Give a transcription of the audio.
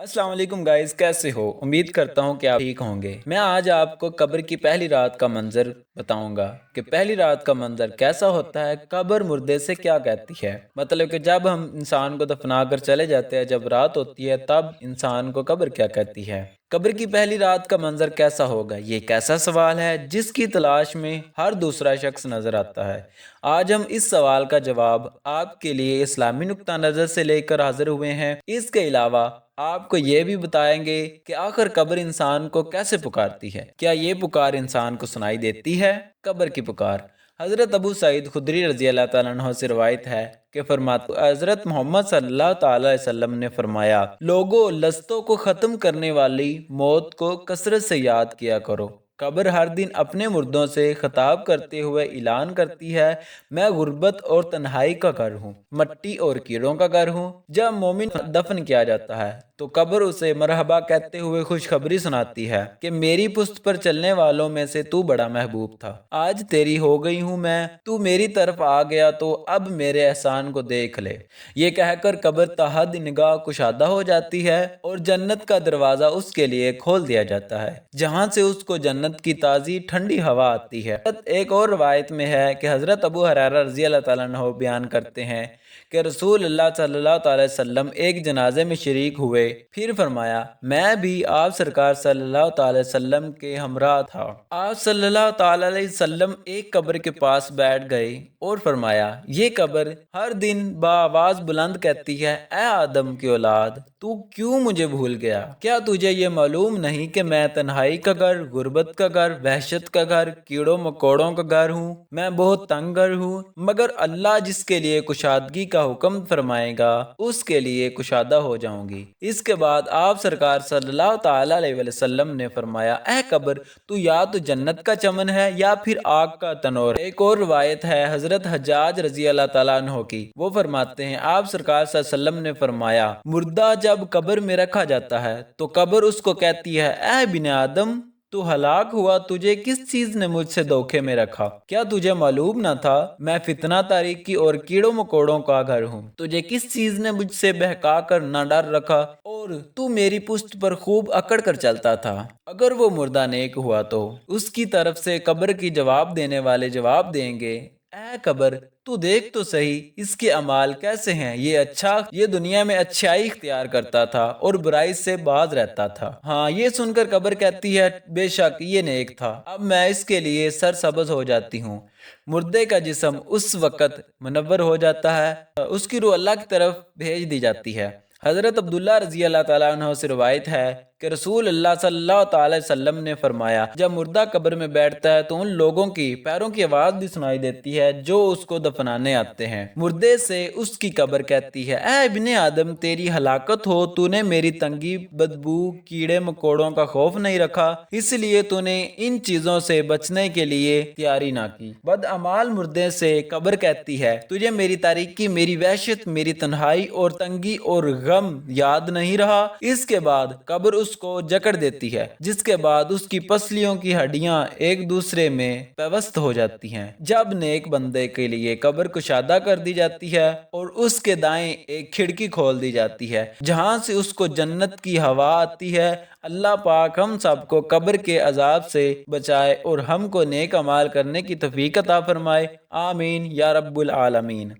अस्सलाम वालेकुम गाइस, कैसे हो? उम्मीद करता हूँ कि आप ठीक होंगे। मैं आज आपको कब्र की पहली रात का मंजर बताऊंगा कि पहली रात का मंजर कैसा होता है। कब्र मुर्दे से क्या कहती है। मतलब कि जब हम इंसान को दफना कर चले जाते हैं, जब रात होती है, तब इंसान को कब्र क्या कहती है। कब्र की पहली रात का मंजर कैसा होगा, ये कैसा सवाल है जिसकी तलाश में हर दूसरा शख्स नजर आता है। आज हम इस सवाल का जवाब आपके लिए इस्लामी नुक्ता नजर से लेकर हाजिर हुए हैं। इसके अलावा आपको ये भी बताएंगे कि आखिर कब्र इंसान को कैसे पुकारती है। क्या ये पुकार इंसान को सुनाई देती है? कब्र की पुकार। हज़रत अबू सईद खुदरी रजी अल्लाह ताला अन्हु से रवायत है कि फरमाते हज़रत मोहम्मद सल्लल्लाहु अलैहि वसल्लम ने फरमाया, लोगों लस्तों को ख़त्म करने वाली मौत को कसरत से याद किया करो। कब्र हर दिन अपने मुर्दों से खिताब करते हुए ऐलान करती है, मैं गुर्बत और तन्हाई का घर हूँ, मट्टी और कीड़ों का घर हूँ। जब मोमिन दफन किया जाता है तो कब्र उसे मरहबा कहते हुए खुशखबरी सुनाती है कि मेरी पुश्त पर चलने वालों में से तू बड़ा महबूब था, आज तेरी हो गई हूँ मैं, तू मेरी तरफ आ गया तो अब मेरे एहसान को देख ले। ये कहकर कब्र तहद निगाह कुशादा हो जाती है और जन्नत का दरवाजा उसके लिए खोल दिया जाता है, जहाँ से उसको जन्नत की ताज़ी ठंडी हवा आती है। एक और रवायत में है कि हज़रत अबू हुरैरा रज़ी अल्लाह ताला अन्हु बयान करते हैं कि रसूल अल्लाह सल्लल्लाहु अलैहि वसल्लम एक जनाजे में शरीक हुए, फिर फरमाया मैं भी आप सरकार सल्लल्लाहु अलैहि वसल्लम के हमरा था। आप सल्लल्लाहु अलैहि वसल्लम एक कब्र के पास बैठ गए और फरमाया, ये कब्र हर दिन बाआवाज बुलंद कहती है, ए आदम की औलाद, तू क्यों मुझे भूल गया? क्या तुझे ये मालूम नहीं कि मैं तन्हाई का घर, गुर्बत का घर, वहशत का घर, कीड़ों मकोड़ों का घर हूँ। मैं बहुत तंग घर हूँ, मगर अल्लाह जिसके लिए कुशादगी का हुक्म फरमाएगा उसके लिए कुशादा हो जाऊंगी। इसके बाद आप सरकार सल्लल्लाहु अलैहि वसल्लम ने फरमाया, ए कब्र, तू या तो जन्नत का चमन है या फिर आग का तनोर। एक और रिवायत है हजरत हज्जाज रजी अल्लाह तआला अन्हु की, वो फरमाते हैं आप सरकार सल्लल्लाहु अलैहि वसल्लम ने फरमाया, मुर्दा जब कब्र में रखा जाता है तो कब्र उसको कहती है, ए बिन आदम, तू हलाक हुआ, तुझे किस चीज ने मुझसे धोखे में रखा? क्या तुझे मालूम न था मैं फितना तारीकी और कीड़ों मकोड़ों का घर हूँ? तुझे किस चीज ने मुझसे बहका कर न डर रखा और तू मेरी पुश्त पर खूब अकड़ कर चलता था? अगर वो मुर्दा नेक हुआ तो उसकी तरफ से कब्र की जवाब देने वाले जवाब देंगे, ए कब्र, तू देख तो सही इसके अमाल कैसे हैं। ये दुनिया में अच्छाई इख्तियार करता था और बुराई से बाज रहता था। हाँ, ये सुनकर कब्र कहती है, बेशक ये नेक था, अब मैं इसके लिए सरसब्ज हो जाती हूँ। मुर्दे का जिस्म उस वक़्त मुनव्वर हो जाता है, उसकी रूह अल्लाह की तरफ भेज दी जाती है। हज़रत अब्दुल्ला रज़ी अल्लाह ताला अन्हु से रिवायत है कि रसूल अल्लाह सल्लल्लाहु अलैहि वसल्लम ने फरमाया, जब मुर्दा कब्र में बैठता है तो उन लोगों की पैरों की आवाज़ भी सुनाई देती है जो उसको दफनाने आते हैं। मुर्दे से उसकी कब्र कहती है, ऐ इब्ने आदम, तेरी हलाकत हो, तूने मेरी तंगी, बदबू, कीड़े मकोड़ों का खौफ नहीं रखा, इसलिए तूने इन चीज़ों से बचने के लिए तैयारी ना की। बदअमाल मुर्दे से कब्र कहती है, तुझे मेरी तारीकी, मेरी वहशत, मेरी तन्हाई और तंगी और गम याद नहीं रहा। इसके बाद कब्र उसको जकड़ देती है, जिसके बाद उसकी पसलियों की हड्डियां एक दूसरे में पेवस्त हो जाती हैं। जब नेक बंदे के लिए कब्र कुशादा कर दी जाती है और उसके दाएं एक खिड़की खोल दी जाती है जहां से उसको जन्नत की हवा आती है। अल्लाह पाक हम सबको कब्र के अजाब से बचाए और हमको नेक अमाल करने की तौफीक अता फरमाए। आमीन या रब्बुल आलमीन।